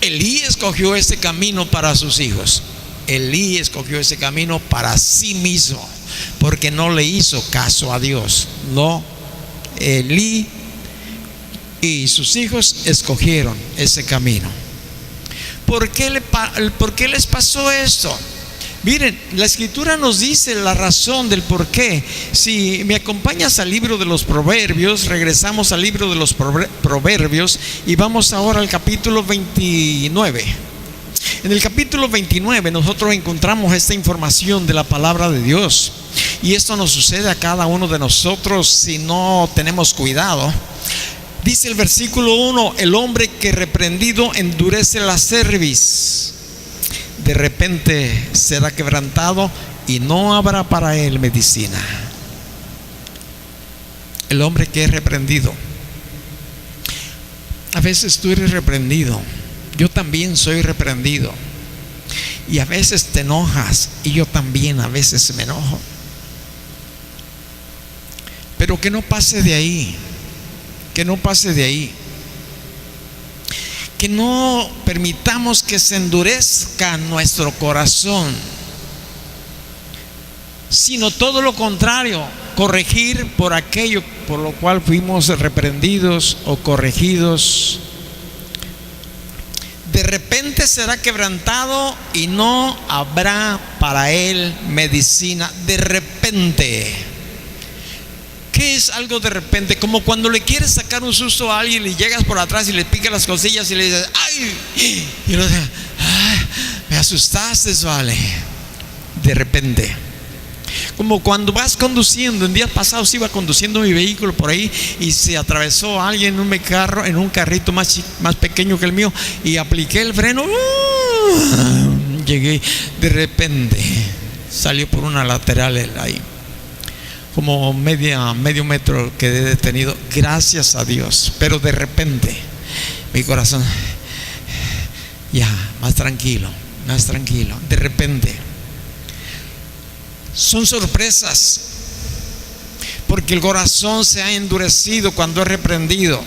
Elí escogió ese camino para sus hijos. Elí escogió ese camino para sí mismo, porque no le hizo caso a Dios. No, Elí y sus hijos escogieron ese camino. ¿Por qué les pasó esto? Miren, la escritura nos dice la razón del por qué. Si me acompañas al libro de los Proverbios, regresamos al libro de los Proverbios y vamos ahora al capítulo 29. En el capítulo 29 nosotros encontramos esta información de la palabra de Dios, y esto nos sucede a cada uno de nosotros si no tenemos cuidado. Dice el versículo 1: el hombre que reprendido endurece la cerviz, de repente será quebrantado y no habrá para él medicina. El hombre que es reprendido. A veces tú eres reprendido, yo también soy reprendido, y a veces te enojas, y yo también a veces me enojo. Pero que no pase de ahí. Que no pase de ahí. Que no permitamos que se endurezca nuestro corazón, sino todo lo contrario, corregir por aquello por lo cual fuimos reprendidos o corregidos. De repente será quebrantado y no habrá para él medicina. De repente. ¿Qué es algo de repente? Como cuando le quieres sacar un susto a alguien y llegas por atrás y le picas las costillas y le dices ¡ay! Y lo dice ¡ay! Me asustaste, vale. de repente. Como cuando vas conduciendo. En días pasados iba conduciendo mi vehículo por ahí y se atravesó alguien en un carrito más pequeño que el mío, y apliqué el freno. Llegué, de repente salió por una lateral ahí, como medio metro, quedé detenido, gracias a Dios. Pero de repente mi corazón, ya, más tranquilo. De repente son sorpresas, porque el corazón se ha endurecido cuando es reprendido.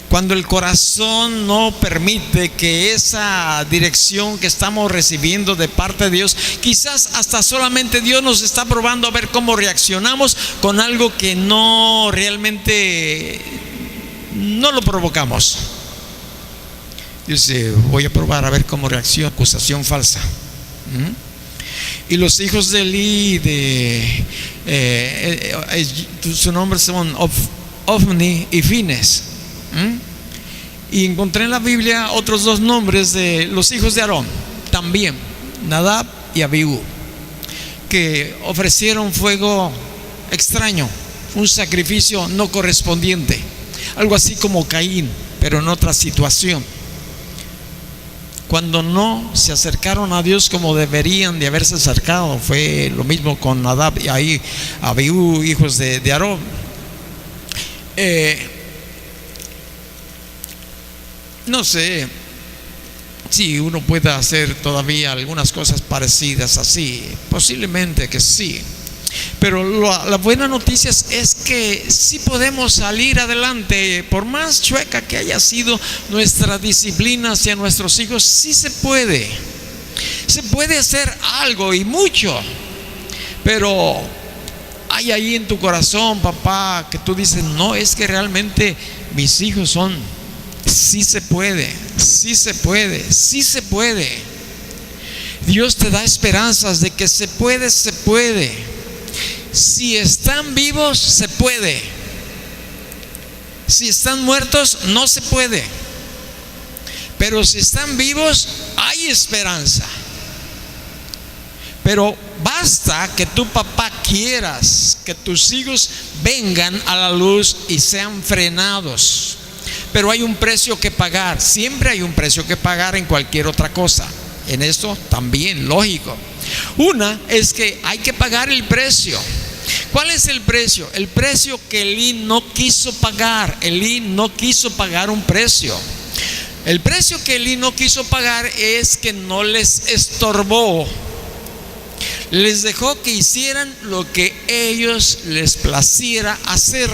Cuando el corazón no permite que esa dirección que estamos recibiendo de parte de Dios, quizás hasta solamente Dios nos está probando a ver cómo reaccionamos con algo que no realmente no lo provocamos. Dice, voy a probar a ver cómo reacciona. Acusación falsa. Y los hijos de Eli, su nombre son Ofni y Fines. Y encontré en la Biblia otros dos nombres de los hijos de Aarón también, Nadab y Abiú, que ofrecieron fuego extraño, un sacrificio no correspondiente, algo así como Caín, pero en otra situación. Cuando no se acercaron a Dios como deberían de haberse acercado. Fue lo mismo con Nadab y Abiú, hijos de Aarón. No sé si uno puede hacer todavía algunas cosas parecidas así, posiblemente que sí. Pero la buena noticia es que sí podemos salir adelante. Por más chueca que haya sido nuestra disciplina hacia nuestros hijos, sí se puede. Se puede hacer algo y mucho. Pero hay ahí en tu corazón, papá, que tú dices, no, es que realmente mis hijos son. Sí se puede. Dios te da esperanzas de que se puede. Si están vivos, se puede. Si están muertos, no se puede. Pero si están vivos, hay esperanza. Pero basta que tu papá quieras que tus hijos vengan a la luz y sean frenados. Pero hay un precio que pagar. Siempre hay un precio que pagar en cualquier otra cosa. En esto también, lógico. Una es que hay que pagar el precio. ¿Cuál es el precio? El precio que Elí no quiso pagar. Elí no quiso pagar un precio. El precio que Elí no quiso pagar es que no les estorbó. Les dejó que hicieran lo que ellos les placiera hacer.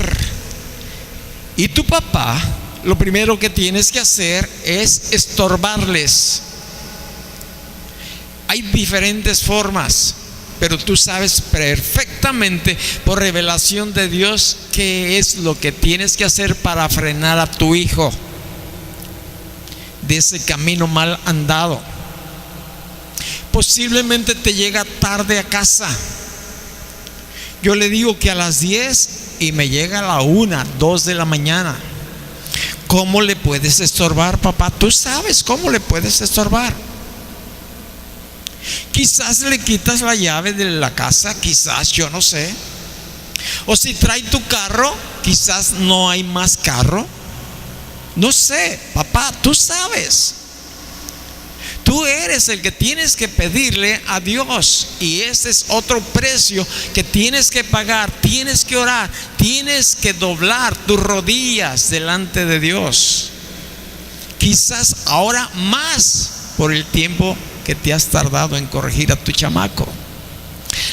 Y tu papá, lo primero que tienes que hacer es estorbarles. Hay diferentes formas, pero tú sabes perfectamente por revelación de Dios qué es lo que tienes que hacer para frenar a tu hijo de ese camino mal andado. Posiblemente te llega tarde a casa. Yo le digo que a las 10 y me llega a la 1, 2 de la mañana. ¿Cómo le puedes estorbar, papá? Tú sabes cómo le puedes estorbar. Quizás le quitas la llave de la casa, quizás, yo no sé. O si trae tu carro, quizás no hay más carro. No sé, papá, tú sabes. Tú eres el que tienes que pedirle a Dios. Y ese es otro precio que tienes que pagar. Tienes que orar. Tienes que doblar tus rodillas delante de Dios. Quizás ahora más por el tiempo que te has tardado en corregir a tu chamaco.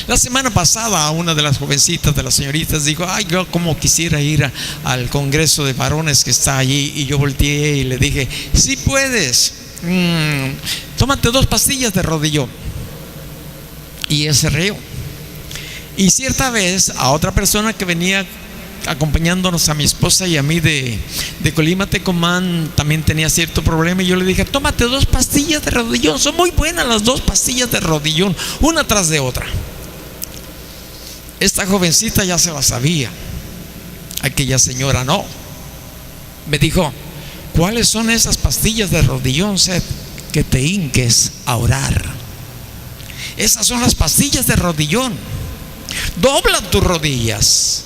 La semana pasada una de las jovencitas, de las señoritas, dijo: ay, yo como quisiera ir al congreso de varones que está allí. Y yo volteé y le dije: sí puedes. Tómate 2 pastillas de rodillón. Y ella se rió. Y cierta vez a otra persona que venía acompañándonos, a mi esposa y a mí de Colima, Tecomán, también tenía cierto problema. Y yo le dije: tómate 2 pastillas de rodillón. Son muy buenas las 2 pastillas de rodillón, una tras de otra. Esta jovencita ya se la sabía. Aquella señora no. Me dijo: ¿cuáles son esas pastillas de rodillón, Seth? Que te hinques a orar. Esas son las pastillas de rodillón. Dobla tus rodillas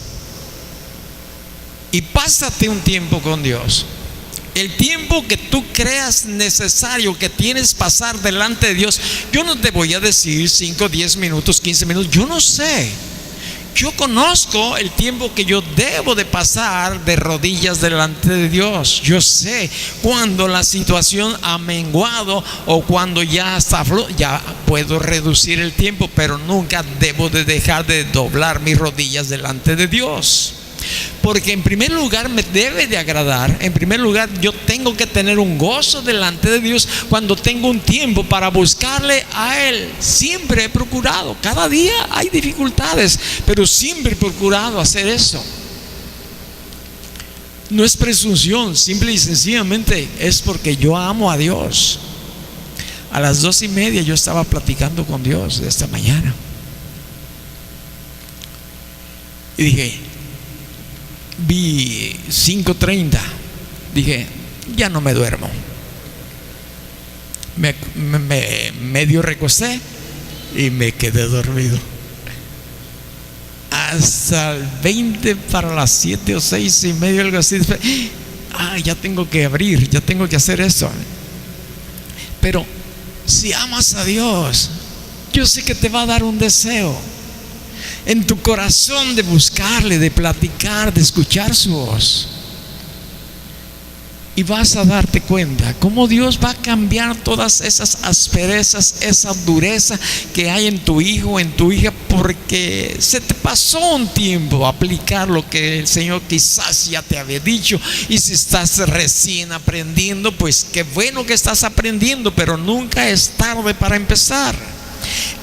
y pásate un tiempo con Dios. El tiempo que tú creas necesario que tienes pasar delante de Dios. Yo no te voy a decir 5, 10 minutos, 15 minutos. Yo no sé. Yo conozco el tiempo que yo debo de pasar de rodillas delante de Dios. Yo sé cuando la situación ha menguado o cuando ya está ya puedo reducir el tiempo, pero nunca debo de dejar de doblar mis rodillas delante de Dios. Porque en primer lugar me debe de agradar. En primer lugar yo tengo que tener un gozo delante de Dios cuando tengo un tiempo para buscarle a Él. Siempre he procurado. Cada día hay dificultades, pero siempre he procurado hacer eso. No es presunción, simple y sencillamente es porque yo amo a Dios. A las 2:30 yo estaba platicando con Dios de esta mañana y dije, vi 5:30, dije, ya no me duermo. Me medio recosté y me quedé dormido hasta el 20 para las 7 o 6:30, algo así. Ya tengo que abrir, ya tengo que hacer eso. Pero si amas a Dios, yo sé que te va a dar un deseo en tu corazón de buscarle, de platicar, de escuchar su voz. Y vas a darte cuenta cómo Dios va a cambiar todas esas asperezas, esa dureza que hay en tu hijo, en tu hija, porque se te pasó un tiempo a aplicar lo que el Señor quizás ya te había dicho. Y si estás recién aprendiendo, pues qué bueno que estás aprendiendo, pero nunca es tarde para empezar.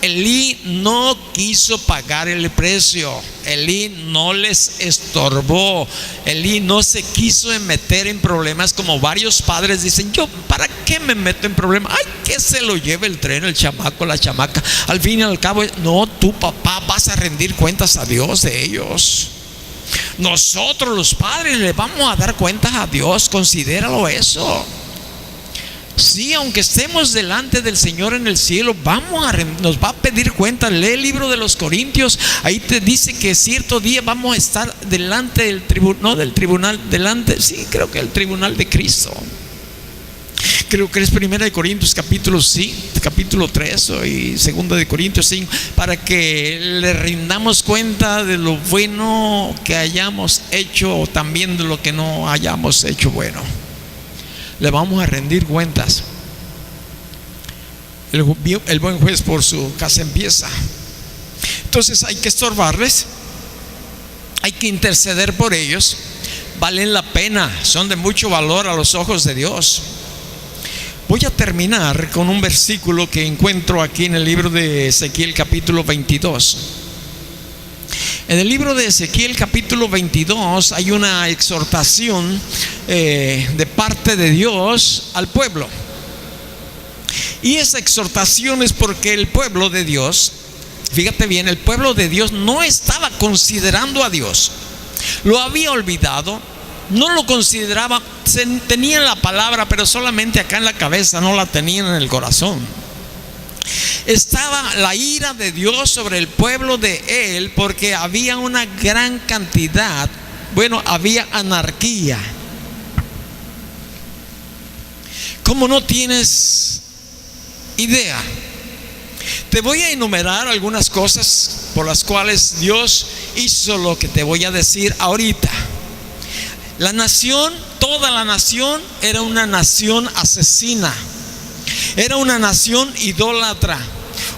Elí no quiso pagar el precio. Elí no les estorbó. Elí no se quiso meter en problemas como varios padres dicen: yo ¿para qué me meto en problemas? Ay, que se lo lleve el tren, el chamaco, la chamaca. Al fin y al cabo, no, tu papá vas a rendir cuentas a Dios de ellos. Nosotros los padres le vamos a dar cuentas a Dios. Considéralo eso. Sí, aunque estemos delante del Señor en el cielo, nos va a pedir cuenta. Lee el libro de los Corintios. Ahí te dice que cierto día vamos a estar delante del tribunal, no del tribunal, delante, sí, creo que el tribunal de Cristo. Creo que es 1 de Corintios capítulo 3 y 2 de Corintios 5, para que le rindamos cuenta de lo bueno que hayamos hecho o también de lo que no hayamos hecho bueno. Le vamos a rendir cuentas. El buen juez por su casa empieza. Entonces hay que estorbarles, hay que interceder por ellos. Valen la pena, son de mucho valor a los ojos de Dios. Voy a terminar con un versículo que encuentro aquí en el libro de Ezequiel capítulo 22. En el libro de Ezequiel capítulo 22 hay una exhortación de parte de Dios al pueblo. Y esa exhortación es porque el pueblo de Dios, fíjate bien, el pueblo de Dios no estaba considerando a Dios. Lo había olvidado, no lo consideraba. Tenían la palabra, pero solamente acá en la cabeza, no la tenían en el corazón. Estaba la ira de Dios sobre el pueblo de Él porque había una gran cantidad, había anarquía. ¿Cómo no tienes idea? Te voy a enumerar algunas cosas por las cuales Dios hizo lo que te voy a decir ahorita. La nación, toda la nación era una nación asesina. Era una nación idólatra,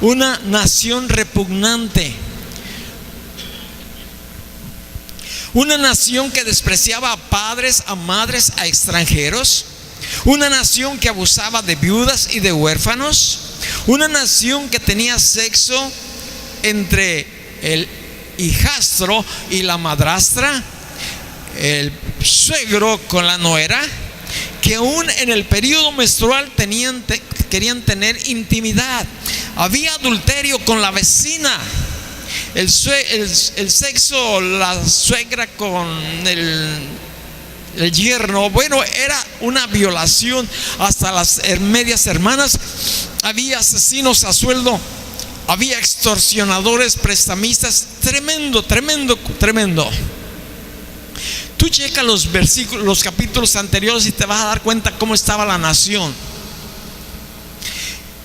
una nación repugnante, una nación que despreciaba a padres, a madres, a extranjeros, una nación que abusaba de viudas y de huérfanos, una nación que tenía sexo entre el hijastro y la madrastra, el suegro con la nuera, que aún en el periodo menstrual querían tener intimidad. Había adulterio con la vecina, el sexo, la suegra con el yerno. Era una violación. Hasta las medias hermanas. Había asesinos a sueldo. Había extorsionadores, prestamistas, tremendo, tremendo, tremendo. Tú checa los versículos, los capítulos anteriores y te vas a dar cuenta cómo estaba la nación.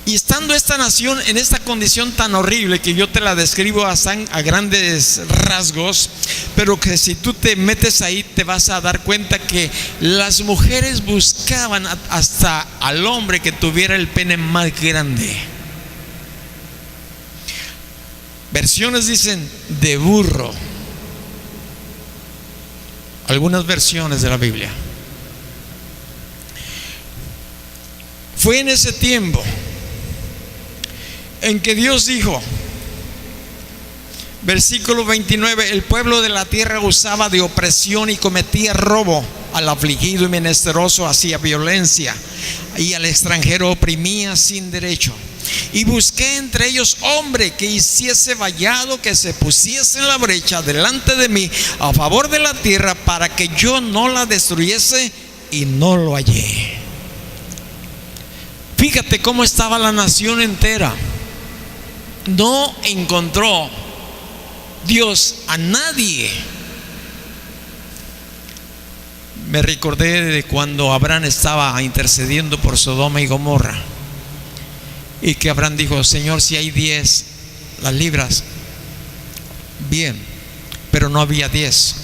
Y estando esta nación en esta condición tan horrible que yo te la describo a grandes rasgos, pero que si tú te metes ahí te vas a dar cuenta que las mujeres buscaban hasta al hombre que tuviera el pene más grande. Versiones dicen de burro. Algunas versiones de la Biblia. Fue en ese tiempo en que Dios dijo, versículo 29, el pueblo de la tierra usaba de opresión y cometía robo, al afligido y menesteroso hacía violencia, y al extranjero oprimía sin derecho. Y busqué entre ellos hombre que hiciese vallado, que se pusiese en la brecha delante de mí a favor de la tierra, para que yo no la destruyese, y no lo hallé. Fíjate cómo estaba la nación entera. No encontró Dios a nadie. Me recordé de cuando Abraham estaba intercediendo por Sodoma y Gomorra, y que Abraham dijo: Señor, si hay 10 las libras, bien, pero no había 10.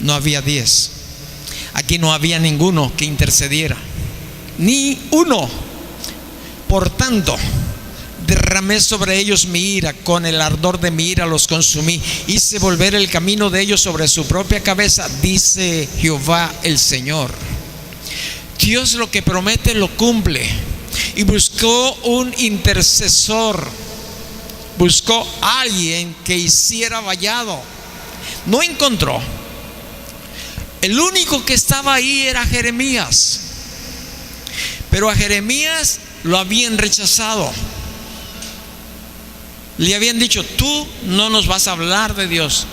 No había 10. Aquí no había ninguno que intercediera, ni uno. Por tanto, derramé sobre ellos mi ira, con el ardor de mi ira los consumí, hice volver el camino de ellos sobre su propia cabeza, dice Jehová el Señor. Dios lo que promete lo cumple. Y buscó un intercesor, buscó a alguien que hiciera vallado. No encontró. El único que estaba ahí era Jeremías, pero a Jeremías lo habían rechazado. Le habían dicho: tú no nos vas a hablar de Dios.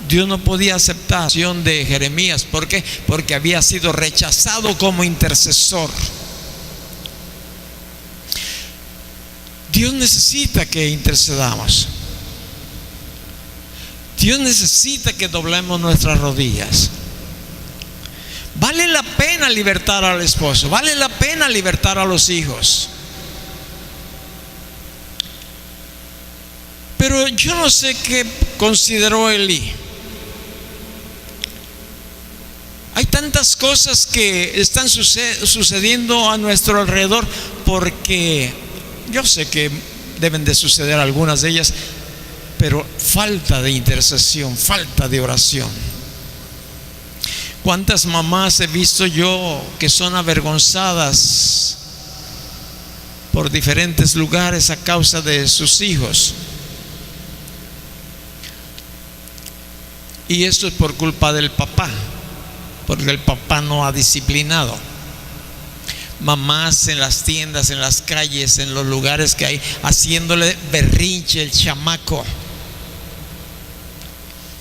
Dios no podía aceptar la acción de Jeremías. ¿Por qué? Porque había sido rechazado como intercesor. Dios necesita que intercedamos. Dios necesita que doblemos nuestras rodillas. Vale la pena libertar al esposo, vale la pena libertar a los hijos. Pero yo no sé qué consideró Elí. Hay tantas cosas que están sucediendo a nuestro alrededor, porque yo sé que deben de suceder algunas de ellas, pero falta de intercesión, falta de oración. ¿Cuántas mamás he visto yo que son avergonzadas por diferentes lugares a causa de sus hijos? Y esto es por culpa del papá, porque el papá no ha disciplinado. Mamás en las tiendas, en las calles, en los lugares que hay, haciéndole berrinche el chamaco,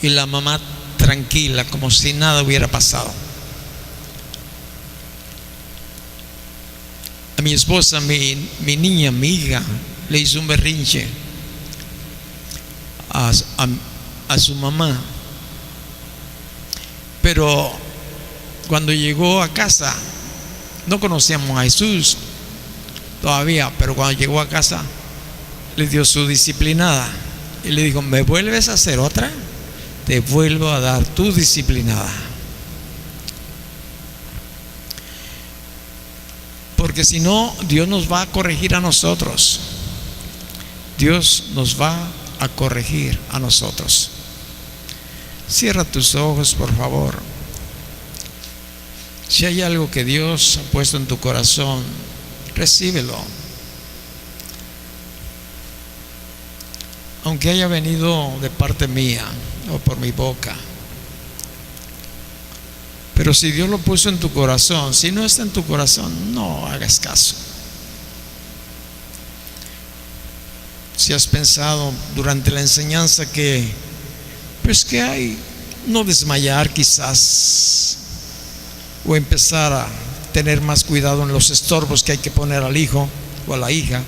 y la mamá tranquila, como si nada hubiera pasado. A mi esposa, mi niña, mi hija, le hizo un berrinche a su mamá, pero cuando llegó a casa, no conocíamos a Jesús todavía, pero cuando llegó a casa le dio su disciplinada y le dijo: ¿me vuelves a hacer otra? Te vuelvo a dar tu disciplinada. Porque si no, Dios nos va a corregir a nosotros. Dios nos va a corregir a nosotros. Cierra tus ojos, por favor. Si hay algo que Dios ha puesto en tu corazón, recíbelo. Aunque haya venido de parte mía o por mi boca. Pero si Dios lo puso en tu corazón, si no está en tu corazón, no hagas caso. Si has pensado durante la enseñanza que, pues que hay, no desmayar quizás, o empezar a tener más cuidado en los estorbos que hay que poner al hijo o a la hija,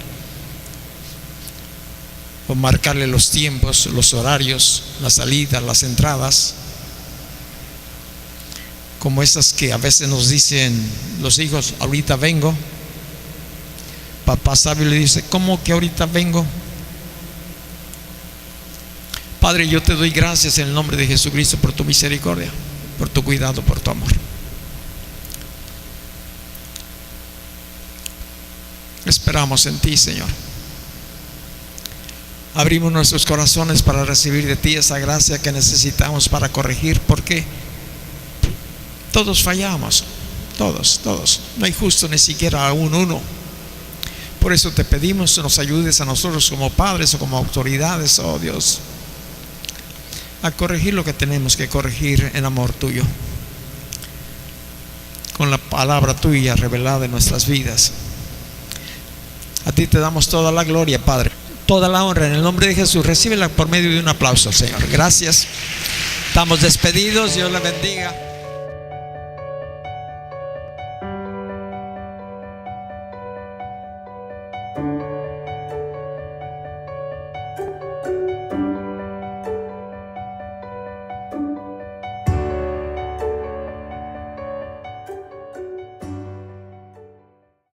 o marcarle los tiempos, los horarios, las salidas, las entradas, como esas que a veces nos dicen los hijos: ahorita vengo. Papá sabio le dice: ¿cómo que ahorita vengo? Padre, yo te doy gracias en el nombre de Jesucristo por tu misericordia, por tu cuidado, por tu amor. Esperamos en ti, Señor. Abrimos nuestros corazones para recibir de ti esa gracia que necesitamos para corregir, porque todos fallamos, todos. No hay justo ni siquiera uno. Por eso te pedimos que nos ayudes a nosotros como padres o como autoridades, oh Dios, a corregir lo que tenemos que corregir en amor tuyo, con la palabra tuya revelada en nuestras vidas. A ti te damos toda la gloria, Padre, toda la honra en el nombre de Jesús. Recíbela por medio de un aplauso, Señor. Gracias. Estamos despedidos. Dios le bendiga.